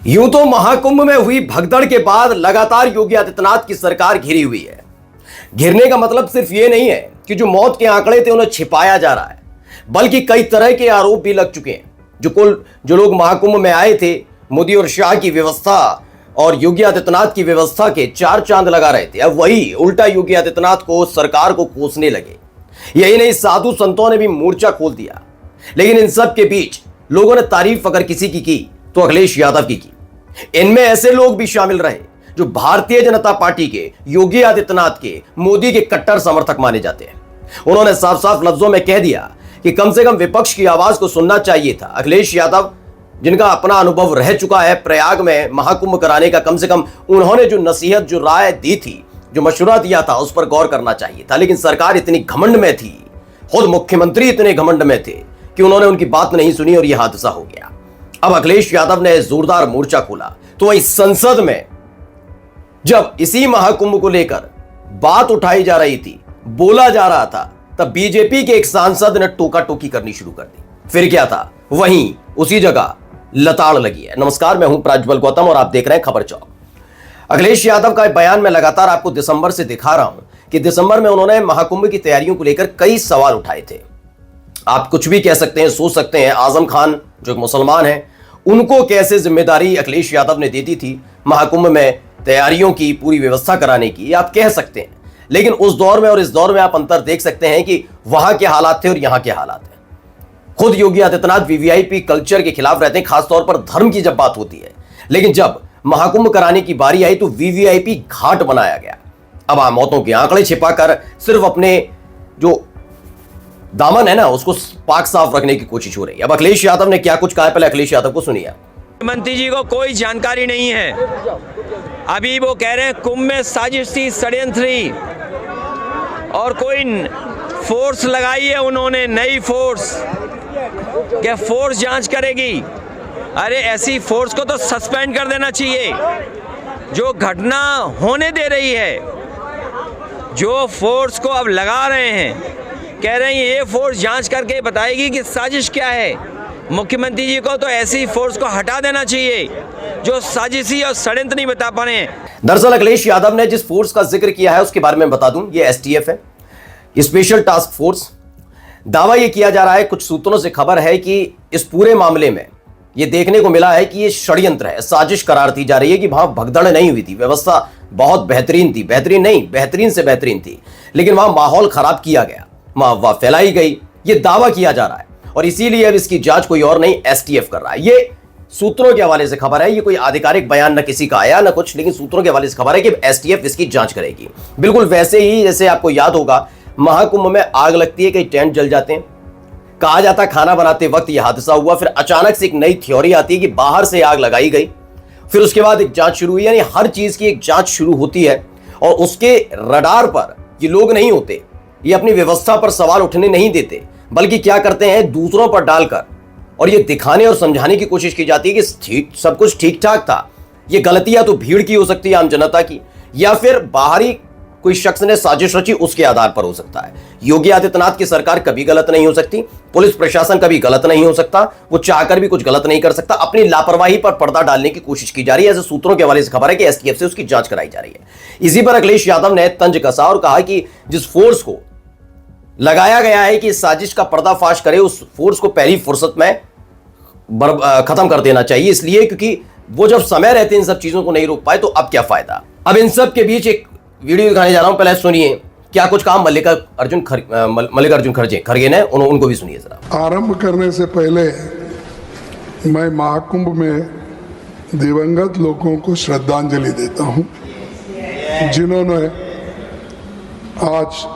यूं तो महाकुंभ में हुई भगदड़ के बाद लगातार योगी आदित्यनाथ की सरकार घिरी हुई है। घिरने का मतलब सिर्फ ये नहीं है कि जो मौत के आंकड़े थे उन्हें छिपाया जा रहा है, बल्कि कई तरह के आरोप भी लग चुके हैं। जो लोग महाकुंभ में आए थे, मोदी और शाह की व्यवस्था और योगी आदित्यनाथ की व्यवस्था के चार चांद लगा रहे थे, अब वही उल्टा योगी आदित्यनाथ को, सरकार को कोसने लगे। यही नहीं, साधु संतों ने भी मोर्चा खोल दिया। लेकिन इन सब के बीच लोगों ने तारीफ अगर किसी की तो अखिलेश यादव की। इनमें ऐसे लोग भी शामिल रहे जो भारतीय जनता पार्टी के, योगी आदित्यनाथ के, मोदी के कट्टर समर्थक माने जाते हैं। उन्होंने साफ साफ लफ्जों में कह दिया कि कम से कम विपक्ष की आवाज को सुनना चाहिए था। अखिलेश यादव, जिनका अपना अनुभव रह चुका है प्रयाग में महाकुंभ कराने का, कम से कम उन्होंने जो नसीहत, जो राय दी थी, जो मशवरा दिया था, उस पर गौर करना चाहिए था। लेकिन सरकार इतनी घमंड में थी, खुद मुख्यमंत्री इतने घमंड में थे कि उन्होंने उनकी बात नहीं सुनी और यह हादसा हो गया। अब अखिलेश यादव ने जोरदार मोर्चा खोला तो वहीं संसद में जब इसी महाकुंभ को लेकर बात उठाई जा रही थी, बोला जा रहा था, तब बीजेपी के एक सांसद ने टोका टोकी करनी शुरू कर दी। फिर क्या था, वहीं उसी जगह लताड़ लगी है। नमस्कार, मैं हूं प्रज्वल गौतम और आप देख रहे हैं खबर चौक। अखिलेश यादव का बयान में लगातार आपको दिसंबर से दिखा रहा हूं कि दिसंबर में उन्होंने महाकुंभ की तैयारियों को लेकर कई सवाल उठाए थे। आप कुछ भी कह सकते हैं, सोच सकते हैं, आजम खान जो एक मुसलमान है, उनको कैसे जिम्मेदारी अखिलेश यादव ने दे दी थी महाकुंभ में तैयारियों की, पूरी व्यवस्था कराने की, आप कह सकते हैं। लेकिन उस दौर में और इस दौर में आप अंतर देख सकते हैं कि वहां के हालात थे और यहां के हालात हैं। खुद योगी आदित्यनाथ वीवीआईपी कल्चर के खिलाफ रहते हैं, खासतौर पर धर्म की जब बात होती है। लेकिन जब महाकुंभ कराने की बारी आई तो वीवीआईपी घाट बनाया गया। अब मौतों के आंकड़े छिपाकर सिर्फ अपने जो दामन है ना, उसको पाक साफ रखने की कोशिश हो रही है। अब अखिलेश यादव ने क्या कुछ कहा है, पहले अखिलेश यादव को सुनिए। मुख्यमंत्री जी को कोई जानकारी नहीं है। अभी वो कह रहे हैं कुंभ में साजिश थी, षड्यंत्र थी और कोई फोर्स लगाई है उन्होंने, नई फोर्स। क्या फोर्स जांच करेगी? अरे ऐसी फोर्स को तो सस्पेंड कर देना चाहिए जो घटना होने दे रही है। जो फोर्स को अब लगा रहे हैं, कह रहे हैं ये फोर्स जांच करके बताएगी कि साजिश क्या है। मुख्यमंत्री जी को तो ऐसी फोर्स को हटा देना चाहिए जो साजिशी और षड्यंत्र नहीं बता पा रहे हैं। दरअसल अखिलेश यादव ने जिस फोर्स का जिक्र किया है उसके बारे में बता दूं, ये एसटीएफ है, स्पेशल टास्क फोर्स। दावा ये किया जा रहा है, कुछ सूत्रों से खबर है कि इस पूरे मामले में ये देखने को मिला है कि ये षड्यंत्र है, साजिश करार दी जा रही है कि वहां भगदड़ नहीं हुई थी, व्यवस्था बहुत बेहतरीन थी, बेहतरीन नहीं, बेहतरीन से बेहतरीन थी, लेकिन वहां माहौल खराब किया गया, अफवाह फैलाई गई, ये दावा किया जा रहा है। और इसीलिए अब इसकी जांच कोई और नहीं, एसटीएफ कर रहा है। ये सूत्रों के हवाले से खबर है, ये कोई आधिकारिक बयान न किसी का आया न कुछ, लेकिन सूत्रों के हवाले से खबर है कि एसटीएफ इसकी जांच करेगी। बिल्कुल वैसे ही जैसे आपको याद होगा महाकुंभ में आग लगती है, कई टेंट जल जाते हैं, कहा जाता खाना बनाते वक्त यह हादसा हुआ। फिर अचानक से एक नई थ्योरी आती है कि बाहर से आग लगाई गई, फिर उसके बाद एक जांच शुरू हुई। यानी हर चीज की एक जांच शुरू होती है और उसके रडार पर ये लोग नहीं होते, ये अपनी व्यवस्था पर सवाल उठने नहीं देते, बल्कि क्या करते हैं, दूसरों पर डालकर और ये दिखाने और समझाने की कोशिश की जाती है कि सब कुछ ठीक ठाक था। ये गलतियां तो भीड़ की हो सकती है, आम जनता की, या फिर बाहरी कोई शख्स ने साजिश रची, उसके आधार पर हो सकता है। योगी आदित्यनाथ की सरकार कभी गलत नहीं हो सकती, पुलिस प्रशासन कभी गलत नहीं हो सकता, वो चाहकर भी कुछ गलत नहीं कर सकता। अपनी लापरवाही पर पर्दा डालने की कोशिश की जा रही है। ऐसे सूत्रों के हवाले से खबर है कि एसटीएफ से उसकी जांच कराई जा रही है। इसी पर अखिलेश यादव ने तंज कसा और कहा कि जिस फोर्स को लगाया गया है कि साजिश का पर्दाफाश करे, उस फोर्स को पहली फुर्सत में खत्म कर देना चाहिए, इसलिए क्योंकि वो जब समय रहते इन सब चीजों को नहीं रोक पाए तो अब क्या फायदा। अब इन सब के बीच एक वीडियो दिखाने जा रहा हूं, पहले सुनिए क्या कुछ कहा मल्लिकार्जुन खड़गे ने, उनको भी सुनिए जरा। आरंभ करने से पहले मैं महाकुंभ में दिवंगत लोगों को श्रद्धांजलि देता हूं, जिन्होंने आज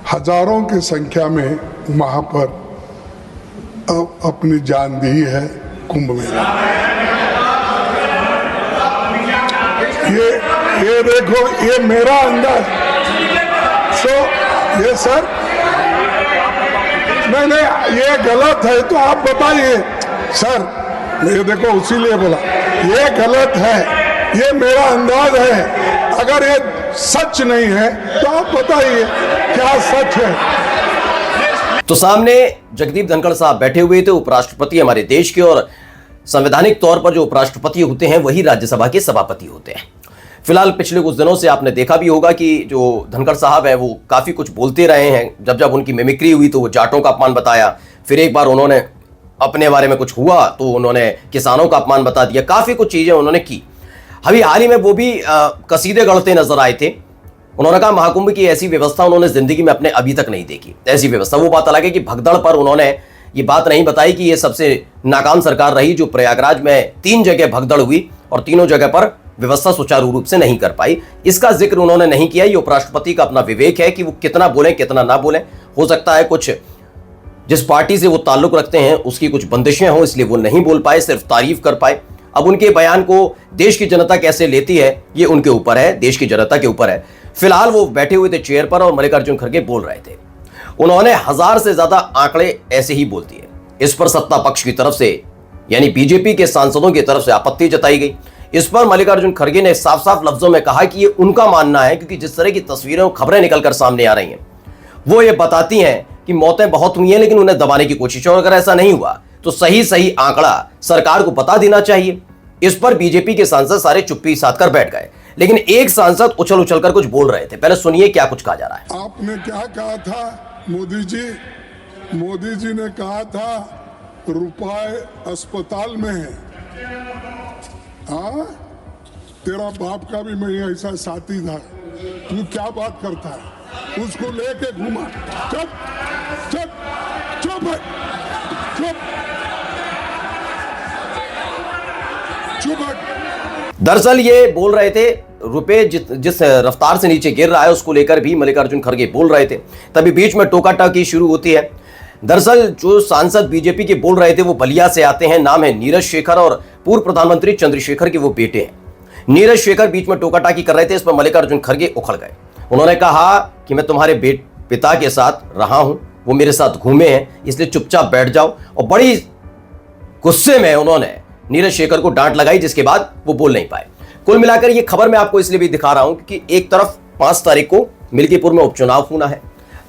हजारों की संख्या में वहां पर अपनी जान दी है कुंभ मेला। ये देखो, ये मेरा अंदाज। ये सर, नहीं, ये गलत है तो आप बताइए सर। ये देखो, उसीलिए बोला ये गलत है, ये मेरा अंदाज है। अगर ये सच नहीं है तो आप बताइए क्या सच है। तो सामने जगदीप धनखड़ साहब बैठे हुए थे, उपराष्ट्रपति हमारे देश के, और संवैधानिक तौर पर जो उपराष्ट्रपति होते हैं वही राज्यसभा के सभापति होते हैं। फिलहाल पिछले कुछ दिनों से आपने देखा भी होगा कि जो धनखड़ साहब है वो काफी कुछ बोलते रहे हैं। जब जब उनकी मिमिक्री हुई तो वो जाटों का अपमान बताया, फिर एक बार उन्होंने अपने बारे में कुछ हुआ तो उन्होंने किसानों का अपमान बता दिया, काफी कुछ चीजें उन्होंने की। अभी हाल ही में वो भी कसीदे गढ़ते नजर आए थे। उन्होंने कहा महाकुंभ की ऐसी व्यवस्था उन्होंने जिंदगी में अपने अभी तक नहीं देखी। ऐसी व्यवस्था, वो बात अलग है कि भगदड़ पर उन्होंने ये बात नहीं बताई कि ये सबसे नाकाम सरकार रही जो प्रयागराज में 3 जगह भगदड़ हुई और तीनों जगह पर व्यवस्था सुचारू रूप से नहीं कर पाई। इसका जिक्र उन्होंने नहीं किया। ये उपराष्ट्रपति का अपना विवेक है कि वो कितना बोले कितना ना बोले। हो सकता है कुछ जिस पार्टी से वो ताल्लुक रखते हैं उसकी कुछ बंदिशें हों, इसलिए वो नहीं बोल पाए, सिर्फ तारीफ कर पाए। अब उनके बयान को देश की जनता कैसे लेती है ये उनके ऊपर है, देश की जनता के ऊपर है। फिलहाल वो बैठे हुए थे चेयर पर और मल्लिकार्जुन खड़गे बोल रहे थे। उन्होंने 1000 से ज्यादा आंकड़े ऐसे ही बोल दिए। इस पर सत्ता पक्ष की तरफ से यानी बीजेपी के सांसदों की तरफ से आपत्ति जताई गई। इस पर मल्लिकार्जुन खड़गे ने साफ साफ लफ्जों में कहा कि ये उनका मानना है, क्योंकि जिस तरह की तस्वीरें और खबरें निकलकर सामने आ रही हैं वो ये बताती हैं कि मौतें बहुत हुई हैं, लेकिन उन्हें दबाने की कोशिश, और अगर ऐसा नहीं हुआ तो सही सही आंकड़ा सरकार को बता देना चाहिए। इस पर बीजेपी के सांसद सारे चुप्पी साध कर बैठ गए, लेकिन एक सांसद उछल उछल कर कुछ बोल रहे थे। पहले सुनिए क्या कुछ कहा जा रहा है। आपने क्या कहा था मोदी जी ने कहा था रुपए अस्पताल में है। हाँ, तेरा बाप का भी मैं ऐसा साथी था। तू क्या बात करता है, उसको लेके घूमा। चुप चुप चुप चुप चुप। दरअसल ये बोल रहे थे रुपए जिस रफ्तार से नीचे गिर रहा है उसको लेकर भी मल्लिकार्जुन खड़गे बोल रहे थे। तभी बीच में टोका टाकी शुरू होती है। दरअसल जो सांसद बीजेपी के बोल रहे थे वो बलिया से आते हैं। नाम है नीरज शेखर और पूर्व प्रधानमंत्री चंद्रशेखर के वो बेटे हैं। नीरज शेखर बीच में टोका टाकी कर रहे थे। इस पर मल्लिकार्जुन खड़गे उखड़ गए। उन्होंने कहा कि मैं तुम्हारे पिता के साथ रहा हूं, वो मेरे साथ घूमे हैं, इसलिए चुपचाप बैठ जाओ। और बड़ी गुस्से में उन्होंने नीरज शेखर को डांट लगाई, जिसके बाद वो बोल नहीं पाए। कुल मिलाकर ये खबर मैं आपको इसलिए भी दिखा रहा हूं क्योंकि एक तरफ 5 तारीख को मिल्कीपुर में उपचुनाव होना है,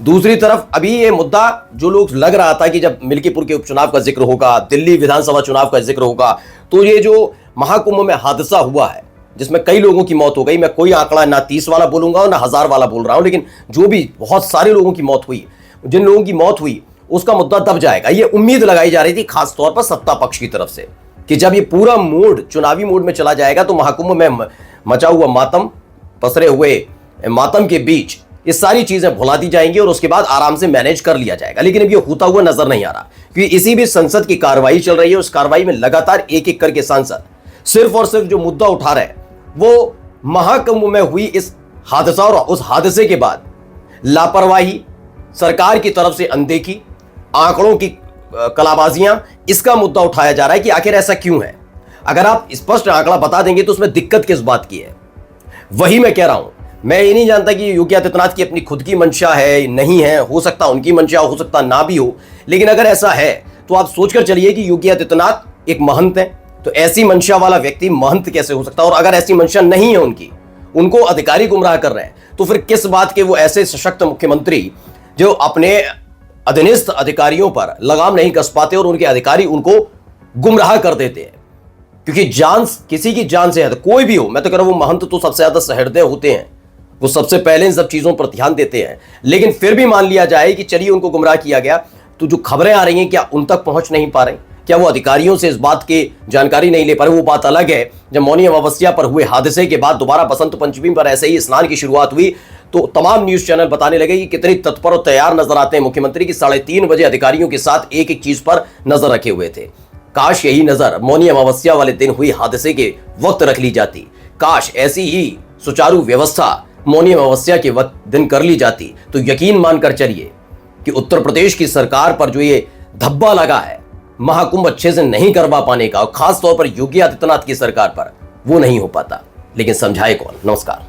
दूसरी तरफ अभी ये मुद्दा जो लोग लग रहा था कि जब मिल्कीपुर के उपचुनाव का जिक्र होगा, दिल्ली विधानसभा चुनाव का जिक्र होगा, तो ये जो महाकुंभ में हादसा हुआ है जिसमें कई लोगों की मौत हो गई, मैं कोई आंकड़ा ना 30 वाला बोलूंगा और ना 1000 वाला बोल रहा हूं, लेकिन जो भी बहुत सारे लोगों की मौत हुई, जिन लोगों की मौत हुई उसका मुद्दा दब जाएगा। ये उम्मीद लगाई जा रही थी खासतौर पर सत्ता पक्ष की तरफ से कि जब ये पूरा मूड चुनावी मूड में चला जाएगा तो महाकुंभ में मचा हुआ मातम, पसरे हुए मातम के बीच ये सारी चीजें भुला दी जाएंगी और उसके बाद आराम से मैनेज कर लिया जाएगा। लेकिन अब ये होता हुआ नजर नहीं आ रहा, क्योंकि इसी भी संसद की कार्रवाई चल रही है। उस कार्रवाई में लगातार एक एक करके सांसद सिर्फ और सिर्फ जो मुद्दा उठा रहे हैं वो महाकुंभ में हुई इस हादसा और उस हादसे के बाद लापरवाही, सरकार की तरफ से अनदेखी, आंकड़ों की कलाबाजियां, इसका मुद्दा उठाया जा रहा है कि आखिर ऐसा क्यों है। अगर आप स्पष्ट आंकड़ा बता देंगे तो उसमें दिक्कत किस बात की है। वही मैं कह रहा हूं। मैं ये नहीं जानता कि योगी आदित्यनाथ की अपनी खुद की मंशा है, नहीं है, हो सकता उनकी मंशा हो सकता ना भी हो, लेकिन अगर ऐसा है तो आप सोचकर चलिए कि योगी आदित्यनाथ एक महंत है, तो ऐसी मंशा वाला व्यक्ति महंत कैसे हो सकता है। और अगर ऐसी मंशा नहीं है उनकी, उनको अधिकारी गुमराह कर रहे हैं, तो फिर किस बात के वो ऐसे सशक्त मुख्यमंत्री जो अपने अधीनस्थ अधिकारियों पर लगाम नहीं कस पाते और उनके अधिकारी उनको गुमराह कर देते हैं। क्योंकि जान, किसी की जान से है, तो कोई भी हो, मैं तो कह रहा हूं वो महंत तो सबसे ज्यादा सहृदय होते हैं, वो सबसे पहले इन सब चीजों पर ध्यान देते हैं। लेकिन फिर भी मान लिया जाए कि चलिए उनको गुमराह किया गया, तो जो खबरें आ रही हैं क्या उन तक पहुंच नहीं पा रही, क्या वो अधिकारियों से इस बात की जानकारी नहीं ले पा रहे। वो बात अलग है, जब मौनी अमावस्या पर हुए हादसे के बाद दोबारा बसंत पंचमी पर ऐसे ही स्नान की शुरुआत हुई तो तमाम न्यूज चैनल बताने लगे कि कितनी तत्पर और तैयार नजर आते हैं मुख्यमंत्री की। 3:30 बजे अधिकारियों के साथ एक एक चीज पर नजर रखे हुए थे। काश यही नजर मौनी अमावस्या वाले दिन हुई हादसे के वक्त रख ली जाती, काश ऐसी ही सुचारू व्यवस्था मौनी अमावस्या के वक्त दिन कर ली जाती, तो यकीन मानकर चलिए कि उत्तर प्रदेश की सरकार पर जो ये धब्बा लगा है महाकुंभ अच्छे से नहीं करवा पाने का, और खास तौर पर योगी आदित्यनाथ की सरकार पर, वो नहीं हो पाता। लेकिन समझाए कौन। नमस्कार।